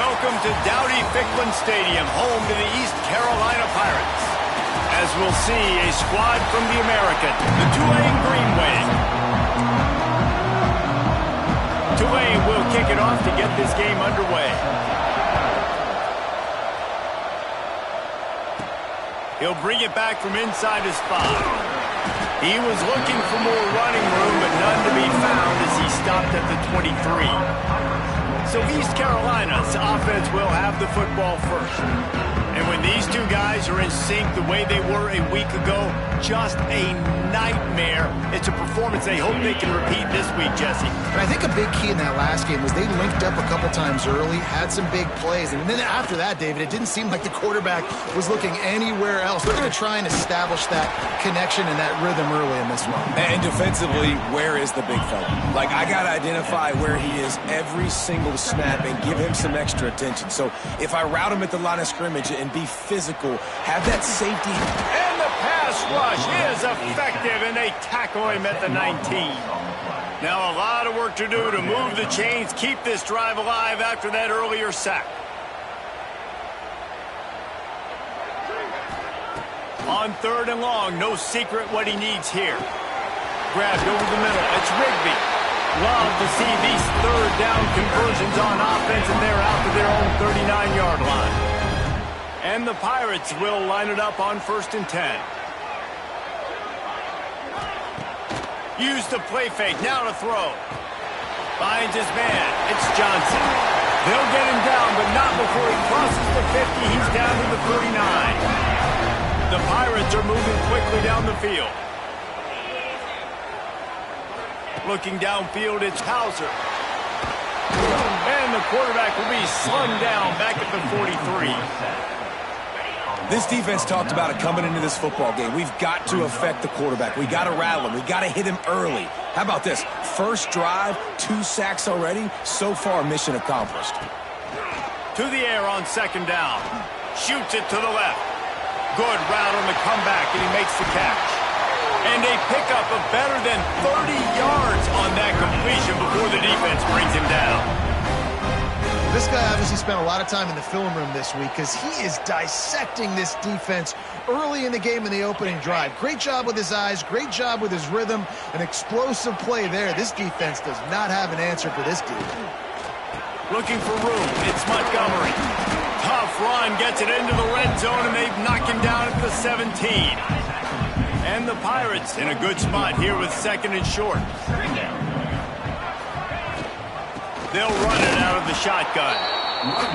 welcome to Dowdy-Ficklin Stadium, home to the East Carolina Pirates. As we'll see, a squad from the American, the Tulane Green Wave. Tulane will kick it off to get this game underway. He'll bring it back from inside his 5. He was looking for more running room, but none to be found as he stopped at the 23. So East Carolina's offense will have the football first. And when these two guys are in sync the way they were a week ago, just a nightmare. It's a performance they hope they can repeat this week, Jesse. And I think a big key in that last game was they linked up a couple times early, had some big plays, and then after that, David, it didn't seem like the quarterback was looking anywhere else. They're going to try and establish that connection and that rhythm early in this one. And defensively, where is the big fella? Like, I got to identify where he is every single snap and give him some extra attention. So if I route him at the line of scrimmage and be physical, have that safety. And the pass rush is effective, and they tackle him at the 19. Now a lot of work to do to move the chains, keep this drive alive after that earlier sack. On 3rd and long, no secret what he needs here. Grabbed over the middle, it's Rigby. Love to see these 3rd down conversions on offense, and they're out to their own 39-yard line. And the Pirates will line it up on 1st and 10. Use the play fake, now to throw. Finds his man, it's Johnson. They'll get him down, but not before he crosses the 50. He's down to the 39. The Pirates are moving quickly down the field. Looking downfield, it's Hauser. And the quarterback will be slung down back at the 43. This defense talked about it coming into this football game. We've got to affect the quarterback. We got to rattle him. We got to hit him early. How about this? First drive, 2 sacks already. So far, mission accomplished. To the air on 2nd down. Shoots it to the left. Good route on the comeback, and he makes the catch. And a pickup of better than 30 yards on that completion before the defense brings him down. This guy obviously spent a lot of time in the film room this week because he is dissecting this defense early in the game in the opening drive. Great job with his eyes, great job with his rhythm, an explosive play there. This defense does not have an answer for this dude. Looking for room, it's Montgomery. Tough run, gets it into the red zone, and they've knocked him down at the 17. And the Pirates in a good spot here with 2nd and short. They'll run it out of the shotgun.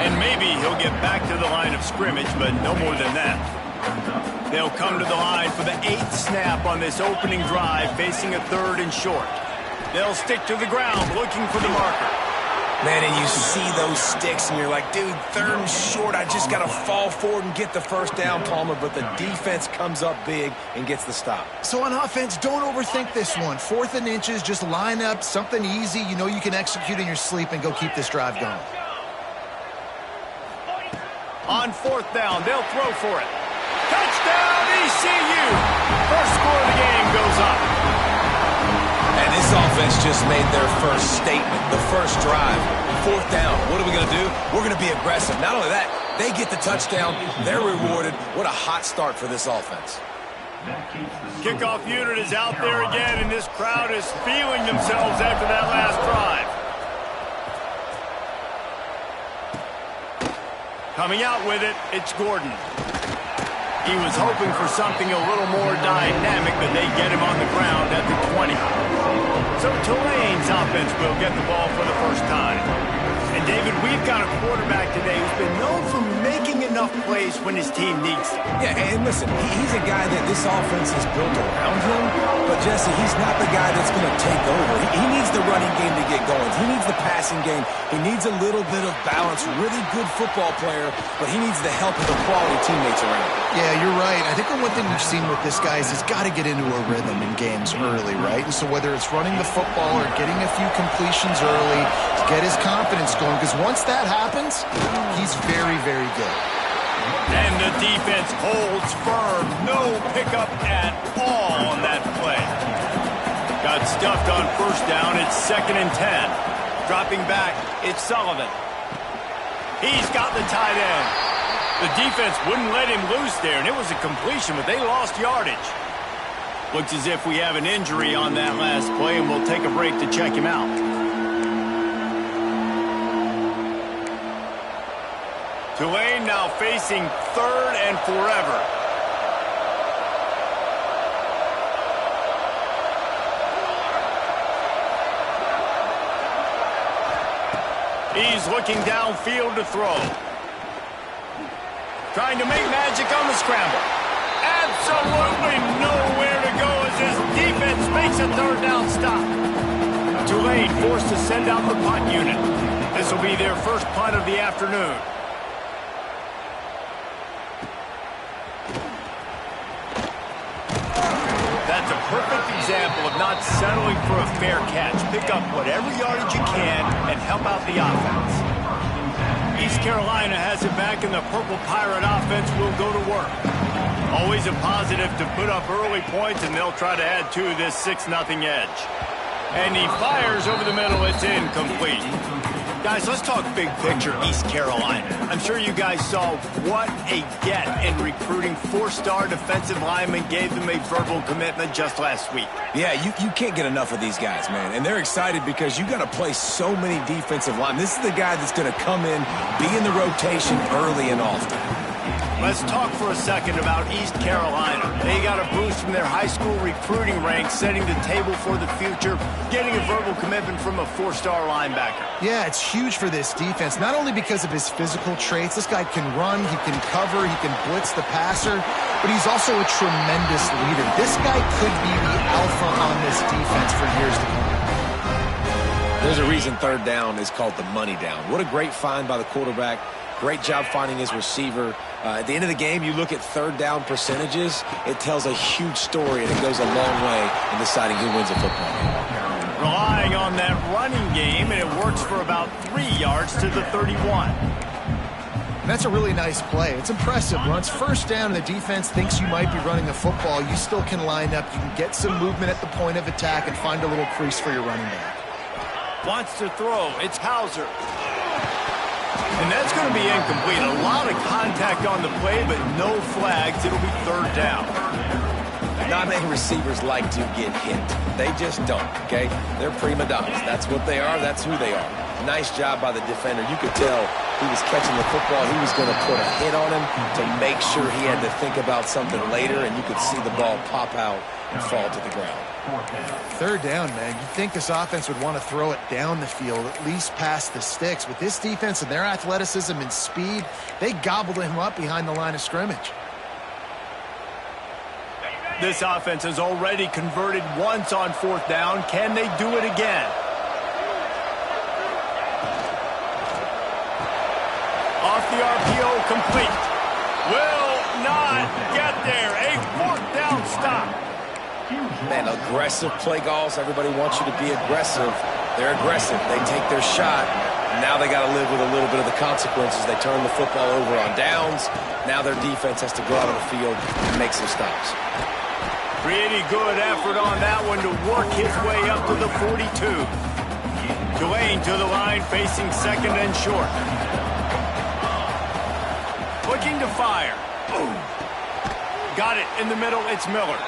And maybe he'll get back to the line of scrimmage, but no more than that. They'll come to the line for the 8th snap on this opening drive, facing a 3rd and short. They'll stick to the ground, looking for the marker. Man, and you see those sticks, and you're like, dude, 3rd and short, I just got to fall forward and get the first down, Palmer, but the defense comes up big and gets the stop. So on offense, don't overthink this one. 4th and inches, just line up, something easy you know you can execute in your sleep and go keep this drive going. On 4th down, they'll throw for it. Touchdown, ECU! First score of the game goes up. And this offense just made their first statement, the first drive. 4th down, what are we going to do? We're going to be aggressive. Not only that, they get the touchdown, they're rewarded. What a hot start for this offense. Kickoff unit is out there again, and this crowd is feeling themselves after that last drive. Coming out with it, it's Gordon. He was hoping for something a little more dynamic, but they get him on the ground at the 20. So Tulane's offense will get the ball for the first time. And David, we've got a quarterback today who's been known for making enough plays when his team needs it. Yeah, and listen, he's a guy that this offense is built around him, but Jesse, he's not the guy that's going to take over. He needs the running game to get going. He needs the passing game. He needs a little bit of balance. Really good football player, but he needs the help of the quality teammates around him. Yeah, you're right. I think the one thing we've seen with this guy is he's got to get into a rhythm in games early, right? And so whether it's running the football or getting a few completions early to get his confidence going, because once that happens, he's very, very good. And the defense holds firm. No pickup at all on that play. Got stuffed on 1st down. It's 2nd and 10. Dropping back, it's Sullivan. He's got the tight end. The defense wouldn't let him loose there, and it was a completion, but they lost yardage. Looks as if we have an injury on that last play, and we'll take a break to check him out. Tulane now facing 3rd and forever. He's looking downfield to throw. Trying to make magic on the scramble. Absolutely nowhere to go as his defense makes a 3rd down stop. Tulane forced to send out the punt unit. This will be their first punt of the afternoon. That's a perfect example of not settling for a fair catch. Pick up whatever yardage you can and help out the offense. East Carolina has it back, and the Purple Pirate offense will go to work. Always a positive to put up early points, and they'll try to add to this 6-0 edge. And he fires over the middle. It's incomplete. Guys, let's talk big picture East Carolina. I'm sure you guys saw what a get in recruiting. 4-star defensive linemen gave them a verbal commitment just last week. Yeah, you can't get enough of these guys, man. And they're excited because you got to play so many defensive linemen. This is the guy that's going to come in, be in the rotation early and often. Let's talk for a second about East Carolina. They got a boost from their high school recruiting ranks, setting the table for the future, getting a verbal commitment from a 4-star linebacker. Yeah, it's huge for this defense, not only because of his physical traits. This guy can run, he can cover, he can blitz the passer, but he's also a tremendous leader. This guy could be the alpha on this defense for years to come. There's a reason 3rd down is called the money down. What a great find by the quarterback. Great job finding his receiver. At the end of the game, you look at 3rd down percentages, it tells a huge story, and it goes a long way in deciding who wins a football game. Relying on that running game, and it works for about 3 yards to the 31. That's a really nice play. It's impressive. Once 1st down and the defense thinks you might be running a football, you still can line up. You can get some movement at the point of attack and find a little crease for your running back. Wants to throw. It's Hauser. And that's going to be incomplete. A lot of contact on the play, but no flags. It'll be 3rd down. Not many receivers like to get hit. They just don't, okay? They're prima donnas. That's what they are. That's who they are. Nice job by the defender. You could tell he was catching the football. He was going to put a hit on him to make sure he had to think about something later, and you could see the ball pop out and fall to the ground. 3rd down, man. You'd think this offense would want to throw it down the field, at least past the sticks. With this defense and their athleticism and speed, they gobbled him up behind the line of scrimmage. This offense has already converted once on 4th down. Can they do it again? Off the RPO, complete. Will not get there. A 4th down stop. Man, aggressive play calls. Everybody wants you to be aggressive. They're aggressive. They take their shot. Now they got to live with a little bit of the consequences. They turn the football over on downs. Now their defense has to go out on the field and make some stops. Pretty good effort on that one to work his way up to the 42. Tulane to the line, facing 2nd and short. Looking to fire. Got it in the middle. It's Miller.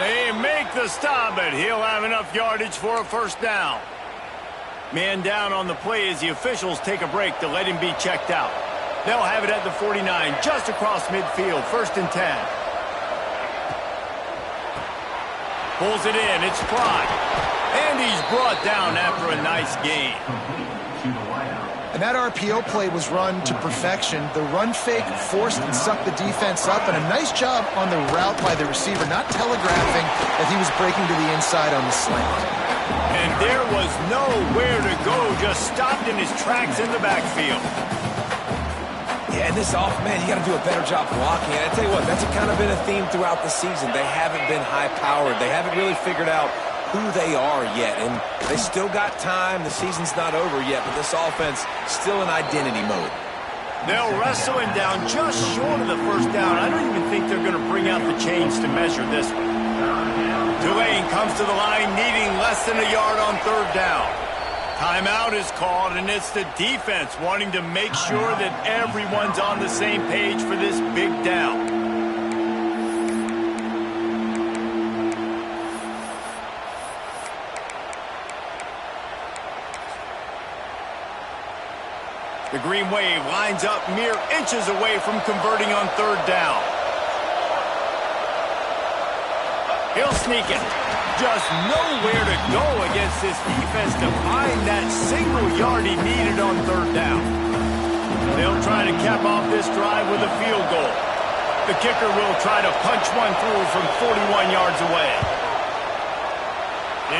They make the stop, but he'll have enough yardage for a 1st down. Man down on the play as the officials take a break to let him be checked out. They'll have it at the 49, just across midfield, 1st and 10. Pulls it in, it's Fry. And he's brought down after a nice gain. And that RPO play was run to perfection. The run fake forced and sucked the defense up, and a nice job on the route by the receiver, not telegraphing that he was breaking to the inside on the slant. And there was nowhere to go, just stopped in his tracks in the backfield. Yeah, and this man, you got to do a better job blocking. And I tell you what, that's kind of been a theme throughout the season. They haven't been high-powered. They haven't really figured out who they are yet, and they still got time. The season's not over yet, but this offense still in identity mode. They'll wrestle him down just short of the 1st down. I don't even think they're going to bring out the chains to measure this one. Tulane comes to the line needing less than a yard on 3rd down. Timeout is called, and it's the defense wanting to make sure that everyone's on the same page for this big down. The Green Wave lines up mere inches away from converting on third down. He'll sneak it. Just nowhere to go against this defense to find that single yard he needed on third down. They'll try to cap off this drive with a field goal. The kicker will try to punch one through from 41 yards away.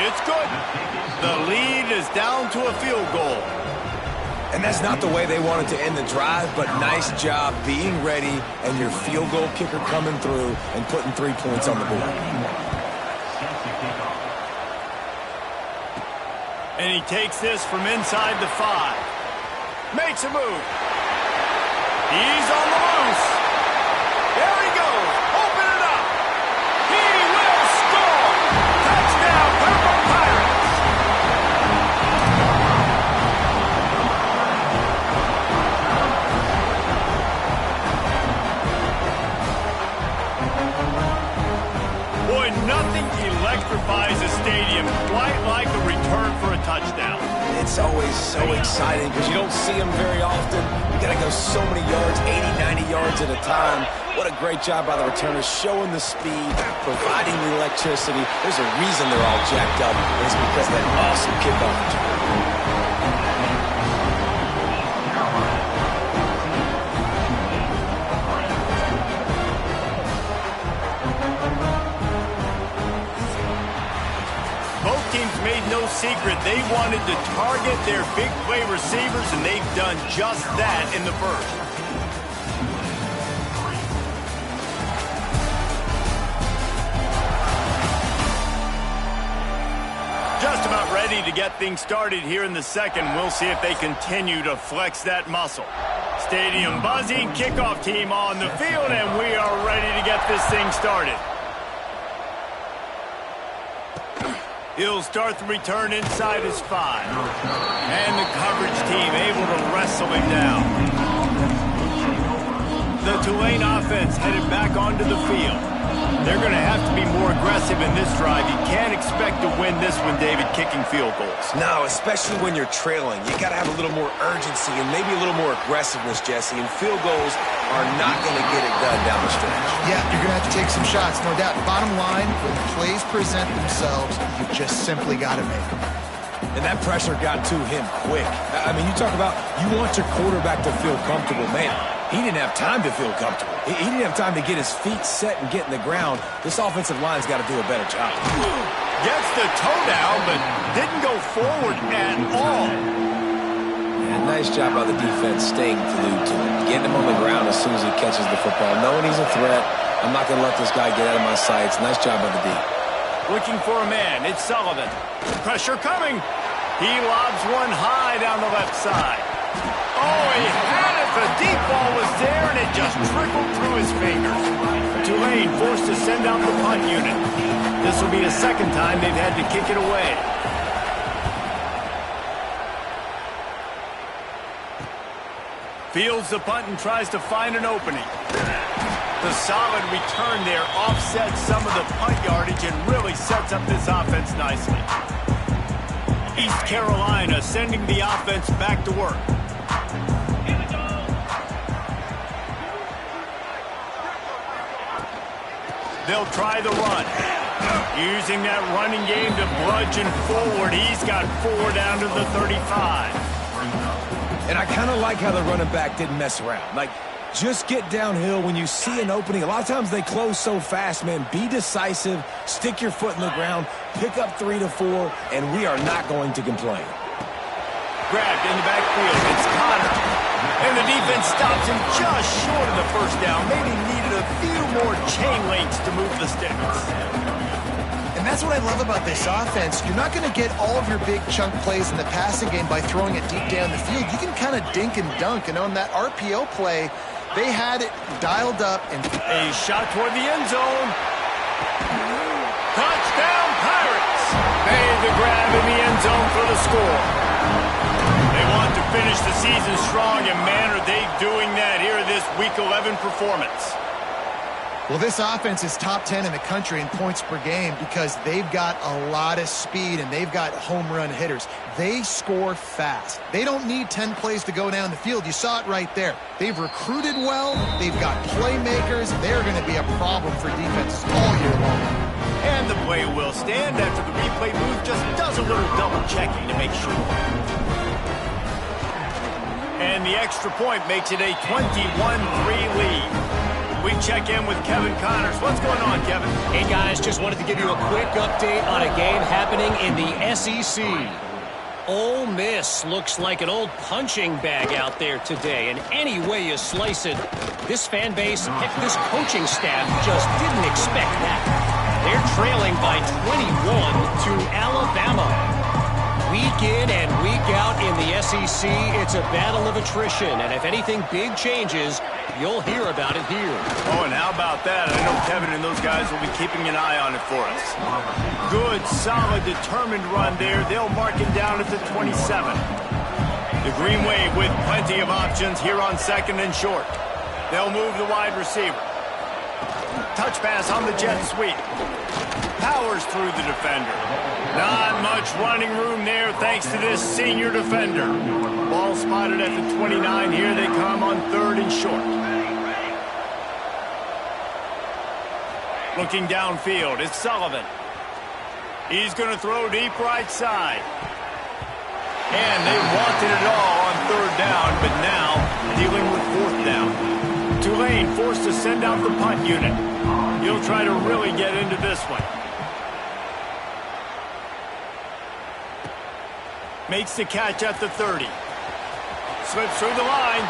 It's good. The lead is down to a field goal. And that's not the way they wanted to end the drive, but nice job being ready and your field goal kicker coming through and putting 3 points on the board. And he takes this from inside the 5. Makes a move. He's on the loose. There he goes. Open it up. He will score. Touchdown, Purple Pirates. Boy, nothing electrifies a stadium quite like a return for a touchdown. It's always so exciting because you don't see them very often. You got to go so many yards, 80, 90 yards at a time. What a great job by the returners, showing the speed, providing the electricity. There's a reason they're all jacked up. It's because of that awesome kickoff return. Made no secret they wanted to target their big play receivers, and they've done just that in the first. Just about ready to get things started here in the second. We'll see if they continue to flex that muscle. Stadium buzzing, kickoff team on the field, and we are ready to get this thing started. He'll start the return inside his 5. And the coverage team able to wrestle him down. The Tulane offense headed back onto the field. They're going to have to be more aggressive in this drive. You can't expect to win this one, David, kicking field goals. No, especially when you're trailing. You got to have a little more urgency and maybe a little more aggressiveness, Jesse. And field goals are not going to get it done down the stretch. Yeah, you're going to have to take some shots, no doubt. Bottom line, when the plays present themselves, you just simply got to make them. And that pressure got to him quick. I mean, you talk about you want your quarterback to feel comfortable. Man, he didn't have time to feel comfortable. He didn't have time to get his feet set and get in the ground. This offensive line's got to do a better job. Gets the toe down, but didn't go forward at all. And nice job by the defense staying glued to him. Getting him on the ground as soon as he catches the football. Knowing he's a threat, I'm not going to let this guy get out of my sights. Nice job by the D. Looking for a man. It's Sullivan. Pressure coming. He lobs one high down the left side. Oh, he had it. The deep ball was there, and it just trickled through his fingers. Tulane forced to send out the punt unit. This will be the second time they've had to kick it away. Fields the punt and tries to find an opening. The solid return there offsets some of the punt yardage and really sets up this offense nicely. East Carolina sending the offense back to work. They'll try the run. Using that running game to bludgeon forward. He's got 4 down to the 35. And I kind of like how the running back didn't mess around. Like, just get downhill when you see an opening. A lot of times they close so fast, man. Be decisive, stick your foot in the ground, pick up 3 to 4, and we are not going to complain. Grabbed in the backfield. It's Connor. And the defense stops him just short of the first down. Maybe needed a few more chain links to move the sticks. And that's what I love about this offense. You're not going to get all of your big chunk plays in the passing game by throwing it deep down the field. You can kind of dink and dunk. And on that RPO play, they had it dialed up. And a shot toward the end zone. Touchdown, Pirates! Made the grab in the end zone for the score. They want to finish the season strong, and man, are they doing that here in this Week 11 performance. Well, this offense is top 10 in the country in points per game because they've got a lot of speed and they've got home run hitters. They score fast. They don't need 10 plays to go down the field. You saw it right there. They've recruited well. They've got playmakers. They're going to be a problem for defenses all year long. And the play will stand after the replay booth just does a little double checking to make sure. And the extra point makes it a 21-3 lead. We check in with Kevin Connors. What's going on, Kevin? Hey, guys, just wanted to give you a quick update on a game happening in the SEC. Ole Miss looks like an old punching bag out there today, and any way you slice it, this fan base, heck, this coaching staff just didn't expect that. They're trailing by 21 to Alabama. Week in and week out in the SEC, it's a battle of attrition, and if anything big changes, you'll hear about it here. Oh, and how about that? I know Kevin and those guys will be keeping an eye on it for us. Good, solid, determined run there. They'll mark it down at the 27. The Green Wave with plenty of options here on second and short. They'll move the wide receiver. Touch pass on the jet sweep. Powers through the defender. Not much running room there thanks to this senior defender. Ball spotted at the 29. Here they come on third and short. Looking downfield, it's Sullivan. He's going to throw deep right side. And they wanted it all on third down, but now dealing with fourth down. Tulane forced to send out the punt unit. He'll try to really get into this one. Makes the catch at the 30. Slips through the line.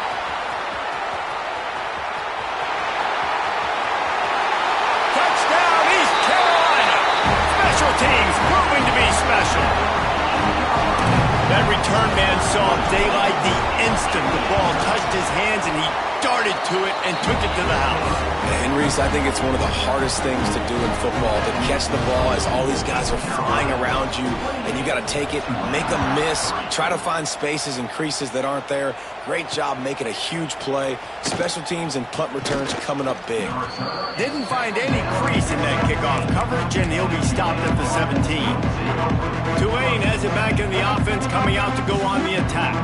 Touchdown, East Carolina. Special teams proving to be special. That return man saw daylight the instant the ball touched his hands, and he darted to it and took it to the house. And Reese, I think it's one of the hardest things to do in football, to catch the ball as all these guys are flying around you, and you got to take it, make a miss, try to find spaces and creases that aren't there. Great job making a huge play. Special teams and punt returns coming up big. Didn't find any crease in that kickoff coverage, and he'll be stopped at the 17. Tulane has it back in the offense, coming out to go on the attack.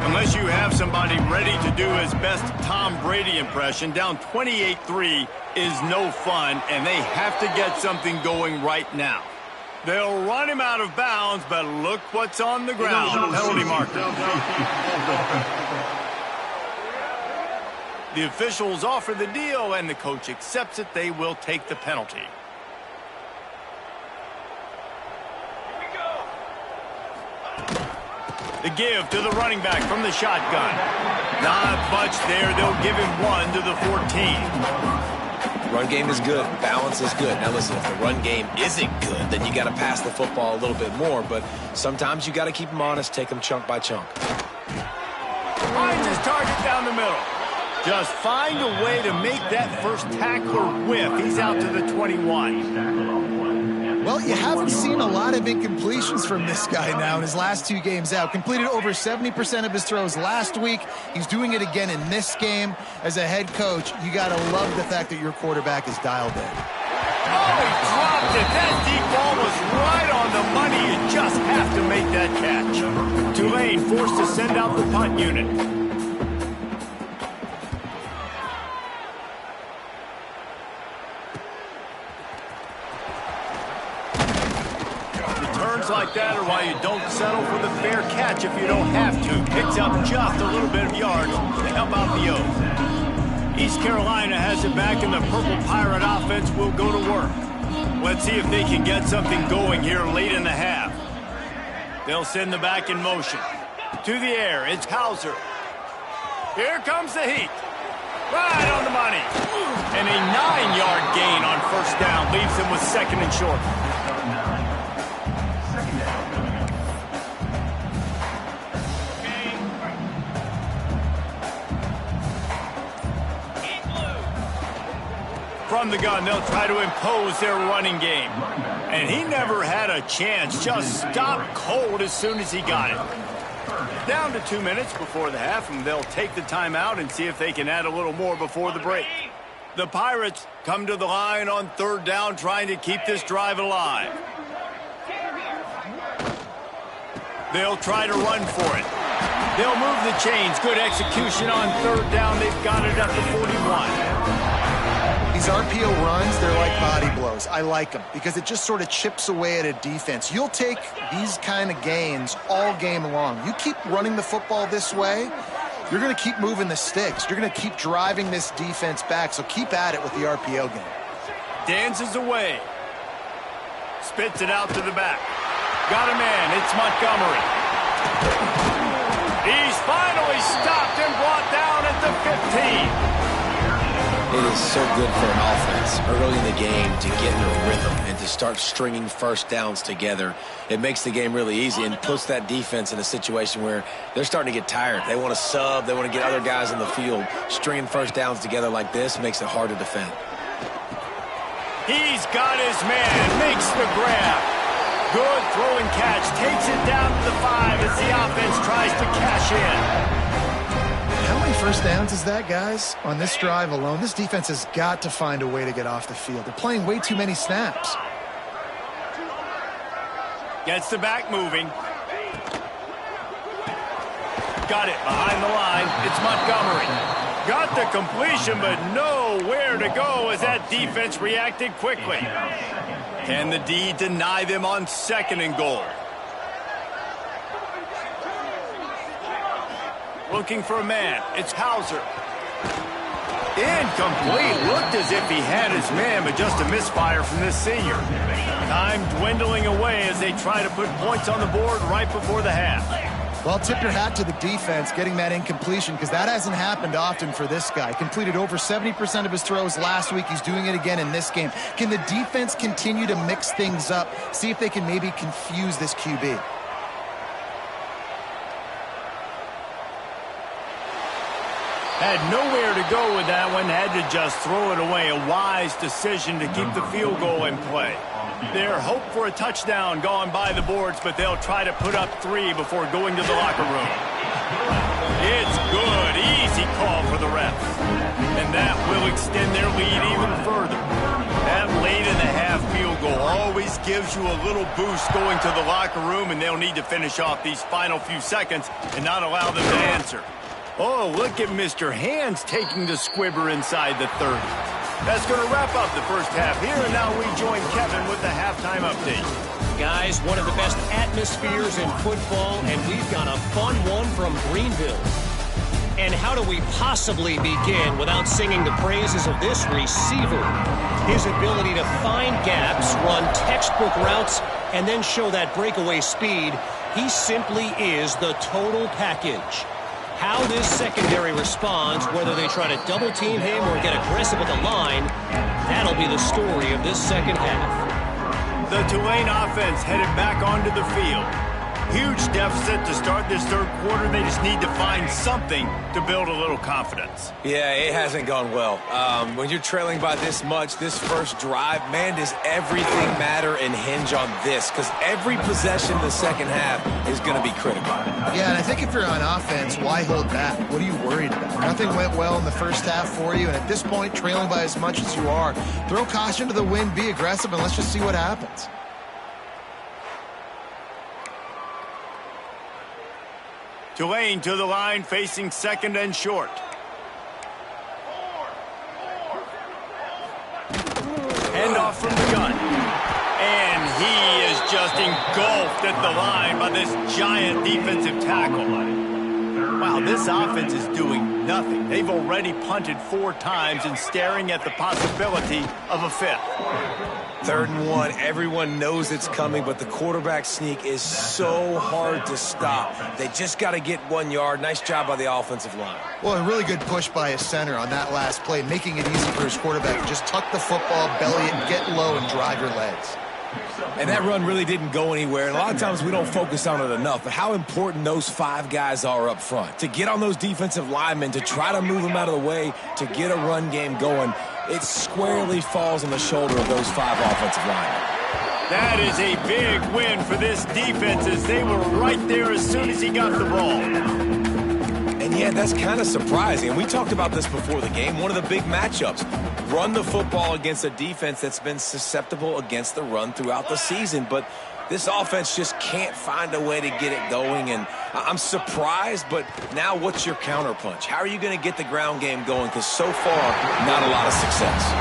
Unless you have somebody ready to do his best Tom Brady impression, down 28-3 is no fun, and they have to get something going right now. They'll run him out of bounds, but look what's on the ground. Penalty marker. The officials offer the deal, and the coach accepts it. They will take the penalty. The give to the running back from the shotgun. Not much there. They'll give him one to the 14. Run game is good. Balance is good. Now listen, if the run game isn't good, then you got to pass the football a little bit more. But sometimes you got to keep them honest, take them chunk by chunk. Finds his target down the middle. Just find a way to make that first tackler whiff. He's out to the 21. Well, you haven't seen a lot of incompletions from this guy now in his last two games out. Completed over 70% of his throws last week. He's doing it again in this game. As a head coach, you got to love the fact that your quarterback is dialed in. Oh, he dropped it. That deep ball was right on the money. You just have to make that catch. Tulane forced to send out the punt unit. Like that, or why you don't settle for the fair catch if you don't have to. Picks up just a little bit of yards to help out the O's. East Carolina has it back, and the Purple Pirate offense will go to work. Let's see if they can get something going here late in the half. They'll send the back in motion. To the air, it's Hauser. Here comes the heat. Right on the money. And a 9-yard gain on first down leaves them with second and short. From the gun, they'll try to impose their running game. And he never had a chance. Just stopped cold as soon as he got it. Down to 2 minutes before the half, and they'll take the timeout and see if they can add a little more before the break. The Pirates come to the line on 3rd down, trying to keep this drive alive. They'll try to run for it. They'll move the chains. Good execution on 3rd down. They've got it up to 41. These RPO runs, they're like body blows. I like them because it just sort of chips away at a defense. You'll take these kind of gains all game long. You keep running the football this way, you're going to keep moving the sticks. You're going to keep driving this defense back, so keep at it with the RPO game. Dances away. Spits it out to the back. Got a man. It's Montgomery. He's finally stopped and brought down at the 15. It is so good for an offense early in the game to get in a rhythm and to start stringing first downs together. It makes the game really easy and puts that defense in a situation where they're starting to get tired. They want to sub. They want to get other guys in the field. Stringing first downs together like this makes it hard to defend. He's got his man. Makes the grab. Good throwing catch. Takes it down to the 5 as the offense tries to cash in. How many first downs is that, guys? On this drive alone, this defense has got to find a way to get off the field. They're playing way too many snaps. Gets the back moving. Got it behind the line. It's Montgomery. Got the completion, but nowhere to go as that defense reacted quickly. Can the D deny them on 2nd and goal? Looking for a man. It's Hauser. Incomplete. Looked as if he had his man, but just a misfire from this senior. Time dwindling away as they try to put points on the board right before the half. Well, tip your hat to the defense getting that incompletion because that hasn't happened often for this guy. Completed over 70% of his throws last week. He's doing it again in this game. Can the defense continue to mix things up? See if they can maybe confuse this QB. Had nowhere to go with that one. Had to just throw it away. A wise decision to keep the field goal in play. Their hope for a touchdown gone by the boards, but they'll try to put up 3 before going to the locker room. It's good. Easy call for the refs. And that will extend their lead even further. That late in the half field goal always gives you a little boost going to the locker room, and they'll need to finish off these final few seconds and not allow them to answer. Oh, look at Mr. Hands taking the squibber inside the 30. That's going to wrap up the first half here, and now we join Kevin with the halftime update. Guys, one of the best atmospheres in football, and we've got a fun one from Greenville. And how do we possibly begin without singing the praises of this receiver? His ability to find gaps, run textbook routes, and then show that breakaway speed. He simply is the total package. How this secondary responds, whether they try to double-team him or get aggressive at the line, that'll be the story of this second half. The Tulane offense headed back onto the field. Huge deficit to start this third quarter. They just need to find something to build a little confidence. Yeah, it hasn't gone well. When you're trailing by this much, this first drive, man, does everything matter and hinge on this? Because every possession in the second half is going to be critical. Yeah, and I think if you're on offense, why hold back? What are you worried about? Nothing went well in the first half for you, and at this point, trailing by as much as you are, throw caution to the wind, be aggressive, and let's just see what happens. Tulane to the line, facing 2nd and short. Handoff from the gun. And he is just engulfed at the line by this giant defensive tackle. Wow, this offense is doing nothing. They've already punted 4 times and staring at the possibility of a 5th. 3rd and 1, everyone knows it's coming, but the quarterback sneak is so hard to stop. They just got to get 1 yard. Nice job by the offensive line. Well, a really good push by his center on that last play, making it easy for his quarterback to just tuck the football, belly it, get low, and drive your legs. And that run really didn't go anywhere. And a lot of times we don't focus on it enough, but how important those 5 guys are up front. To get on those defensive linemen, to try to move them out of the way, to get a run game going, it squarely falls on the shoulder of those 5 offensive linemen. That is a big win for this defense as they were right there as soon as he got the ball. And yeah, that's kind of surprising. And we talked about this before the game. One of the big matchups. Run the football against a defense that's been susceptible against the run throughout the season. But this offense just can't find a way to get it going. And I'm surprised, but now what's your counterpunch? How are you going to get the ground game going? Because so far, not a lot of success.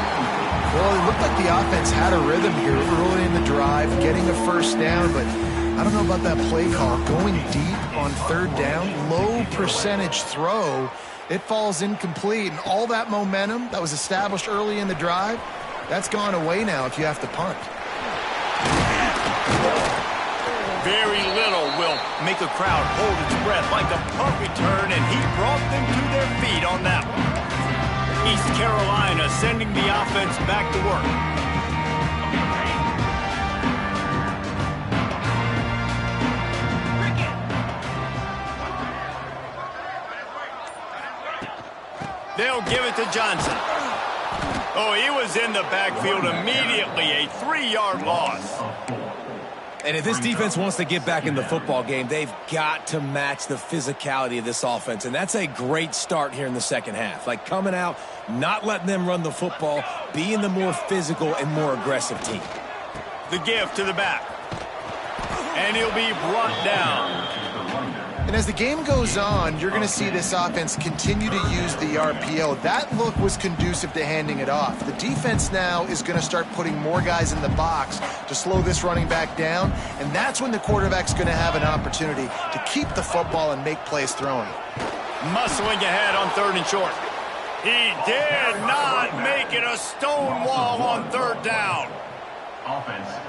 Well, it looked like the offense had a rhythm here early in the drive, getting a first down, but I don't know about that play call. Going deep on third down, low percentage throw, it falls incomplete, and all that momentum that was established early in the drive, that's gone away now if you have to punt. Very little will make a crowd hold its breath like a punt return, and he brought them to their feet on that one. East Carolina sending the offense back to work. They'll give it to Johnson. Oh, he was in the backfield immediately, a 3-yard loss. And if this defense wants to get back in the football game, they've got to match the physicality of this offense. And that's a great start here in the second half. Like coming out, not letting them run the football, being the more physical and more aggressive team. The give to the back. And he'll be brought down. And as the game goes on, you're going to see this offense continue to use the RPO. That look was conducive to handing it off. The defense now is going to start putting more guys in the box to slow this running back down, and that's when the quarterback's going to have an opportunity to keep the football and make plays throwing. Muscling ahead on 3rd and short. He did not make it a stone wall on 3rd down.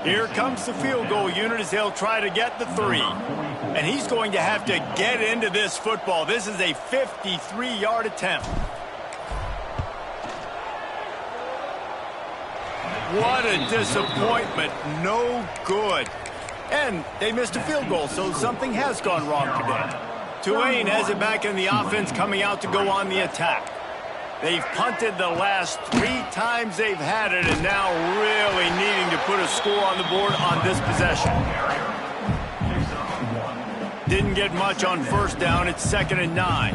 Here comes the field goal unit as they'll try to get the 3. And he's going to have to get into this football. This is a 53-yard attempt. What a disappointment. No good. And they missed a field goal, so something has gone wrong today. Tulane has it back in the offense, coming out to go on the attack. They've punted the last 3 times they've had it, and now really needing to put a score on the board on this possession. Didn't get much on 1st down. It's 2nd and 9.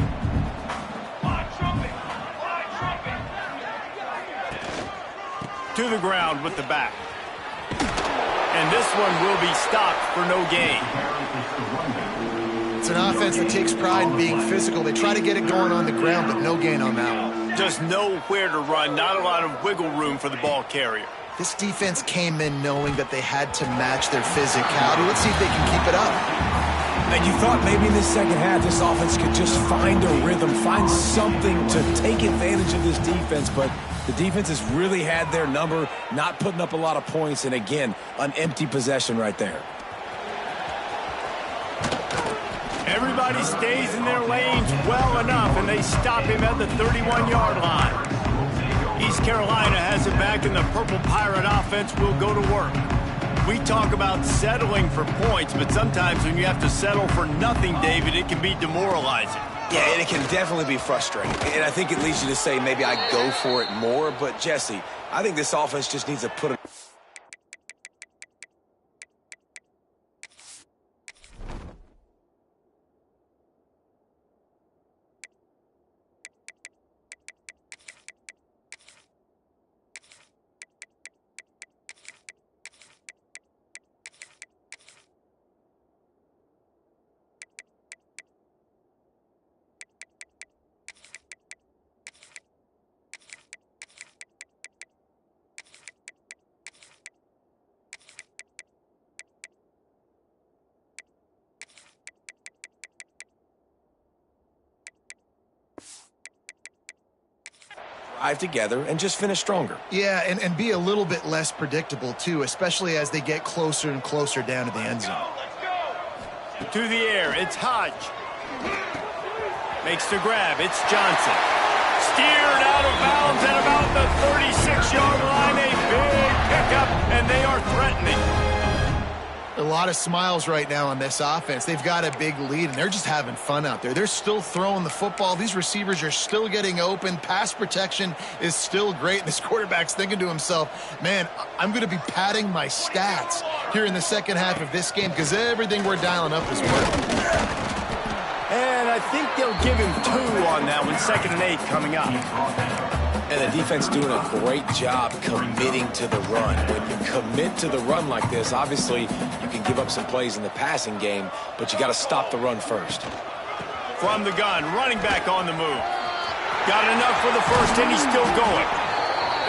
To the ground with the back. And this one will be stopped for no gain. It's an offense that takes pride in being physical. They try to get it going on the ground, but no gain on that one. Just nowhere to run. Not a lot of wiggle room for the ball carrier. This defense came in knowing that they had to match their physicality. Let's see if they can keep it up. And you thought maybe in this second half this offense could just find a rhythm, find something to take advantage of this defense, but the defense has really had their number, not putting up a lot of points, and again, an empty possession right there. Everybody stays in their lanes well enough, and they stop him at the 31-yard line. East Carolina has it back, and the Purple Pirate offense will go to work. We talk about settling for points, but sometimes when you have to settle for nothing, David, it can be demoralizing. Yeah, and it can definitely be frustrating. And I think it leads you to say maybe I go for it more. But, Jesse, I think this offense just needs to put it. Together and just finish stronger. Yeah, and be a little bit less predictable, too, especially as they get closer and closer down to the end zone. To the air, it's Hodge. Makes the grab, it's Johnson. Steered out of bounds at about the 36-yard line. A big pickup, and they are threatening. A lot of smiles right now on this offense. They've got a big lead, and they're just having fun out there. They're still throwing the football. These receivers are still getting open. Pass protection is still great. This quarterback's thinking to himself, man, I'm going to be padding my stats here in the second half of this game because everything we're dialing up is working. And I think they'll give him 2 on that one. 2nd and 8 coming up. And the defense doing a great job committing to the run. When you commit to the run like this, obviously you can give up some plays in the passing game, but you got to stop the run first. From the gun, running back on the move. Got enough for the first, and he's still going.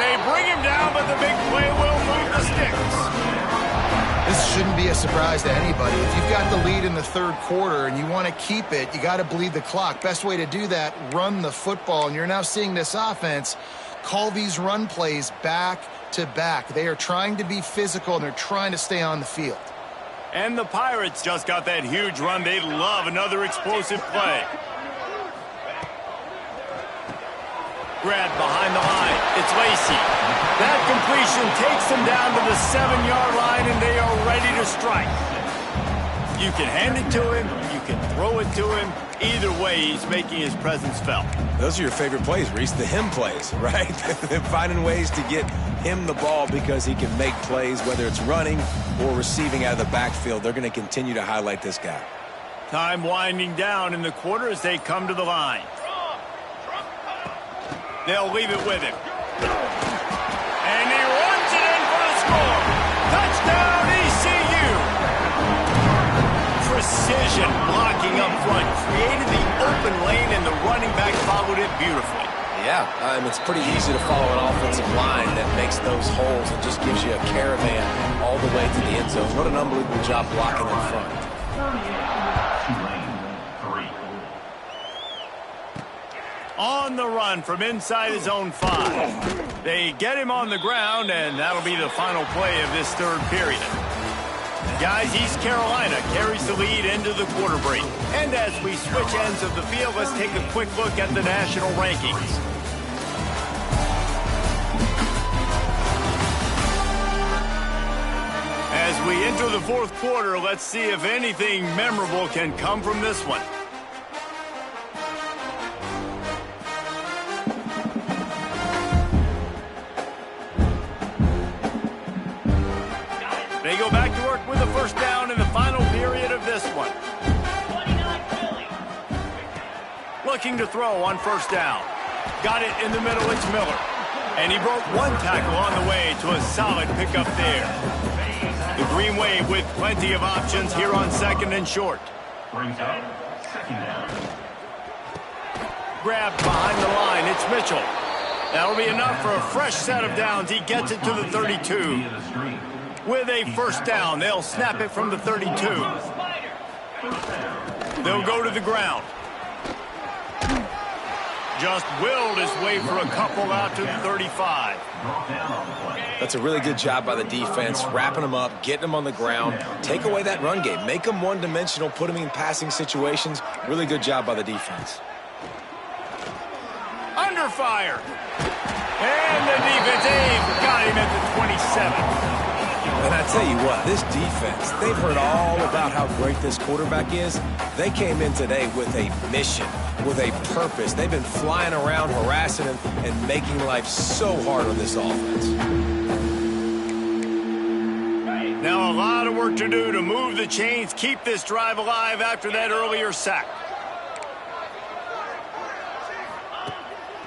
They bring him down, but the big play will move the sticks. This shouldn't be a surprise to anybody. If you've got the lead in the third quarter and you want to keep it, you got to bleed the clock. Best way to do that, run the football. And you're now seeing this offense call these run plays back to back. They are trying to be physical, and they're trying to stay on the field. And the Pirates just got that huge run. They love another explosive play. Grabbed behind the line. It's Lacy. That completion takes them down to the 7-yard line, and they are ready to strike. You can hand it to him. You can throw it to him. Either way, he's making his presence felt. Those are your favorite plays, Reese, the him plays, right? Finding ways to get him the ball because he can make plays, whether it's running or receiving out of the backfield. They're going to continue to highlight this guy. Time winding down in the quarter as they come to the line. They'll leave it with him. And he runs it in for the score. Touchdown, ECU. Precision blocking up front. Created the open lane, and the running back followed it beautifully. Yeah, it's pretty easy to follow an offensive line that makes those holes and just gives you a caravan all the way to the end zone. What an unbelievable job blocking in front. On the run from inside his own 5. They get him on the ground, and that'll be the final play of this third period. Guys, East Carolina carries the lead into the quarter break. And as we switch ends of the field, let's take a quick look at the national rankings. As we enter the fourth quarter, let's see if anything memorable can come from this one. They go back to work with a first down in the final period of this one. Looking to throw on first down. Got it in the middle, it's Miller. And he broke one tackle on the way to a solid pickup there. The Green Wave with plenty of options here on 2nd and short. Brings up 2nd down. Grabbed behind the line, it's Mitchell. That'll be enough for a fresh set of downs. He gets it to the 32. With a first down, they'll snap it from the 32. They'll go to the ground. Just willed his way for a couple out to the 35. That's a really good job by the defense, wrapping them up, getting them on the ground. Take away that run game. Make them one-dimensional, put them in passing situations. Really good job by the defense. Under fire. And the defense got him at the 27. And I tell you what, this defense, they've heard all about how great this quarterback is. They came in today with a mission, with a purpose. They've been flying around, harassing him, and making life so hard on this offense. Now a lot of work to do to move the chains, keep this drive alive after that earlier sack.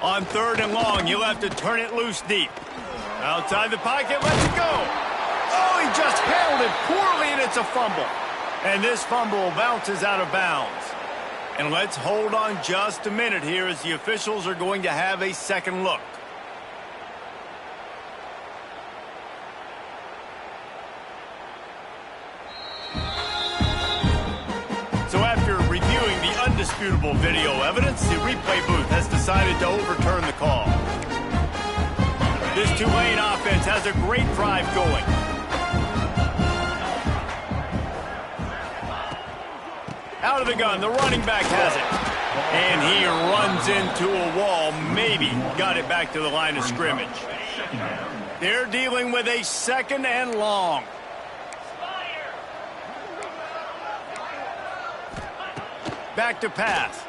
On 3rd and long, you'll have to turn it loose deep. Outside the pocket, lets it go. Oh, he just handled it poorly, and it's a fumble. And this fumble bounces out of bounds. And let's hold on just a minute here as the officials are going to have a second look. So after reviewing the undisputable video evidence, the replay booth has decided to overturn the call. This Tulane offense has a great drive going. Out of the gun, the running back has it. And he runs into a wall, maybe got it back to the line of scrimmage. They're dealing with a 2nd and long. Back to pass.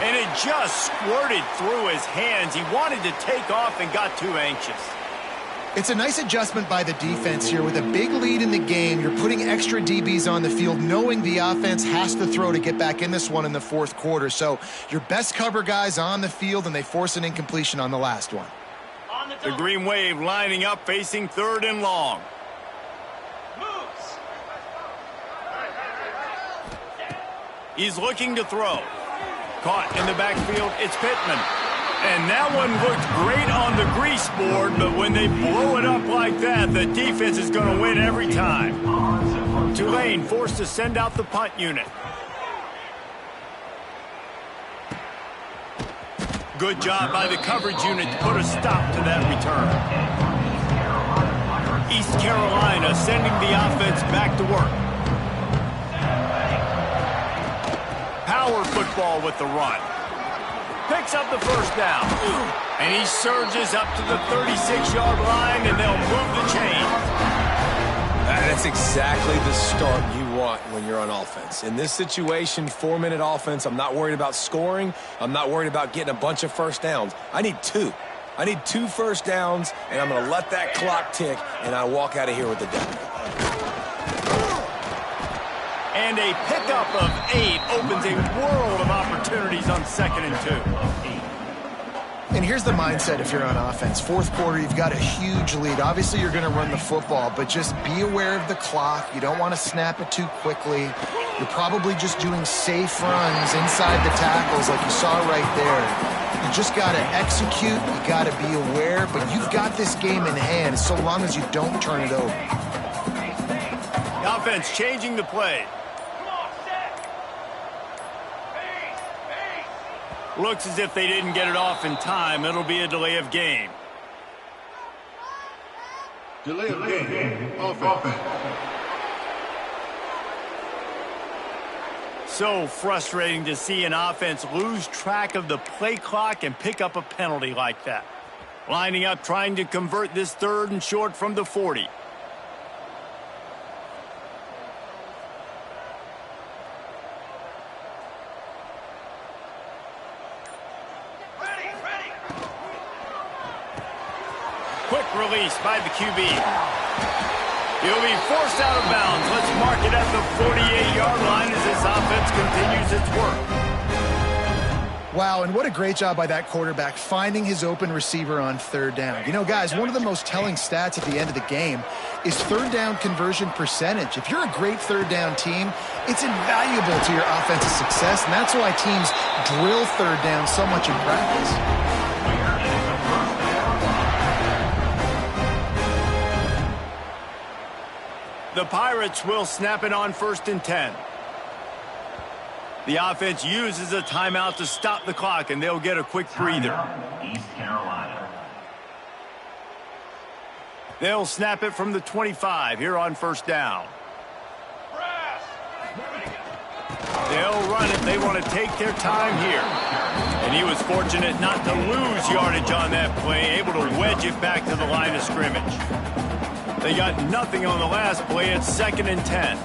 And it just squirted through his hands. He wanted to take off and got too anxious. It's a nice adjustment by the defense here. With a big lead in the game, you're putting extra DBs on the field, knowing the offense has to throw to get back in this one in the fourth quarter. So your best cover guys on the field, and they force an incompletion on the last one. The Green Wave lining up, facing 3rd and long. He's looking to throw. Caught in the backfield, it's Pittman. And that one looked great on the grease board, but when they blow it up like that, the defense is going to win every time. Tulane forced to send out the punt unit. Good job by the coverage unit to put a stop to that return. East Carolina sending the offense back to work. Power football with the run. Picks up the first down. And he surges up to the 36-yard line, and they'll move the chain. That's exactly the start you want when you're on offense. In this situation, 4-minute offense, I'm not worried about scoring. I'm not worried about getting a bunch of first downs. I need 2. I need 2 first downs, and I'm going to let that clock tick, and I walk out of here with the W. And a pickup of 8 opens a world of opportunities on 2nd and 2. And here's the mindset if you're on offense. Fourth quarter, you've got a huge lead. Obviously, you're going to run the football, but just be aware of the clock. You don't want to snap it too quickly. You're probably just doing safe runs inside the tackles like you saw right there. You just got to execute. You got to be aware, but you've got this game in hand so long as you don't turn it over. The offense changing the play. Looks as if they didn't get it off in time. It'll be a delay of game. Delay of game. Offense. So frustrating to see an offense lose track of the play clock and pick up a penalty like that. Lining up, trying to convert this 3rd and short from the 40. Quick release by the QB. He'll be forced out of bounds. Let's mark it at the 48-yard line as this offense continues its work. Wow, and what a great job by that quarterback finding his open receiver on 3rd down. You know, guys, one of the most telling stats at the end of the game is 3rd down conversion percentage. If you're a great 3rd down team, it's invaluable to your offensive success, and that's why teams drill 3rd down so much in practice. The Pirates will snap it on 1st and 10. The offense uses a timeout to stop the clock, and they'll get a quick breather. East Carolina. They'll snap it from the 25 here on 1st down. They'll run it. They want to take their time here. And he was fortunate not to lose yardage on that play, able to wedge it back to the line of scrimmage. They got nothing on the last play. It's 2nd and 10.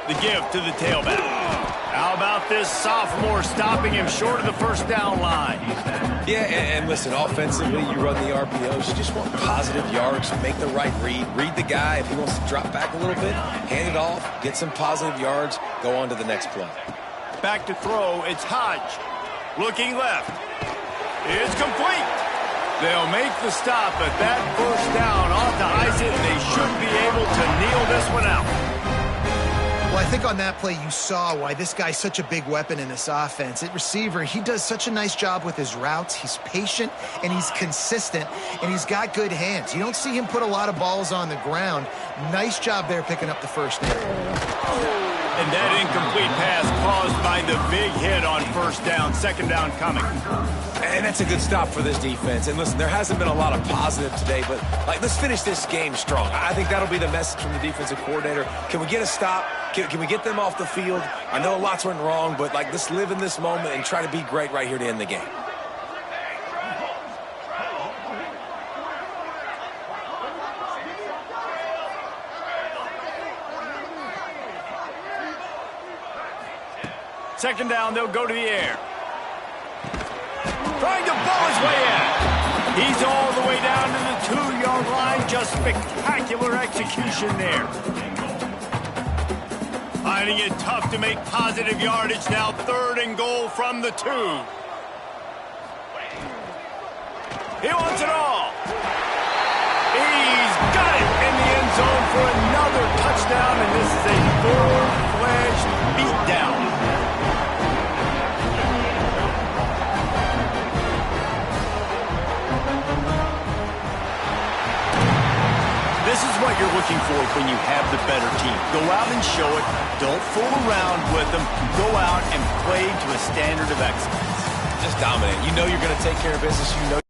The give to the tailback. How about this sophomore stopping him short of the 1st down line? Yeah, and listen, offensively, you run the RPOs. You just want positive yards, make the right read. Read the guy. If he wants to drop back a little bit, hand it off, get some positive yards, go on to the next play. Back to throw. It's Hodge. Looking left. It's complete. They'll make the stop, but that 1st down ought to ice it. They should be able to kneel this one out. Well, I think on that play you saw why this guy's such a big weapon in this offense. At receiver, he does such a nice job with his routes. He's patient, and he's consistent, and he's got good hands. You don't see him put a lot of balls on the ground. Nice job there picking up the 1st down. And that incomplete pass caused by the big hit on 1st down. 2nd down coming. And that's a good stop for this defense. And listen, there hasn't been a lot of positive today, but let's finish this game strong. I think that'll be the message from the defensive coordinator. Can we get a stop? Can we get them off the field? I know lots went wrong, but let's live in this moment and try to be great right here to end the game. Second down, they'll go to the air. Trying to bowl his way in. He's all the way down to the 2-yard line. Just spectacular execution there. Finding it tough to make positive yardage now. 3rd and goal from the 2. He wants it all. He's got it in the end zone for another touchdown, and this is a full-fledged beatdown. This is what you're looking for when you have the better team. Go out and show it. Don't fool around with them. Go out and play to a standard of excellence. Just dominate. You know you're going to take care of business. You know